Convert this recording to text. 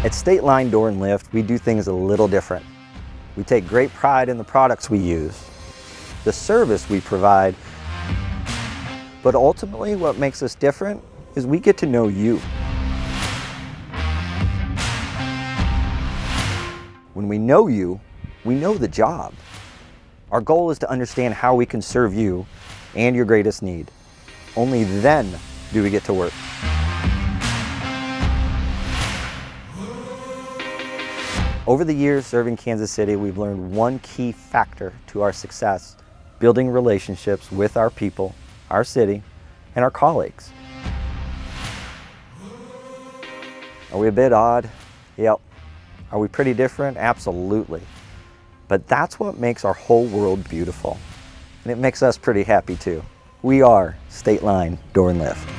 At State Line Door and Lift, we do things a little different. We take great pride in the products we use, the service we provide, but ultimately what makes us different is we get to know you. When we know you, we know the job. Our goal is to understand how we can serve you and your greatest need. Only then do we get to work. Over the years serving Kansas City, we've learned one key factor to our success: building relationships with our people, our city, and our colleagues. Are we a bit odd? Yep. Are we pretty different? Absolutely. But that's what makes our whole world beautiful. And it makes us pretty happy too. We are State Line Door and Lift.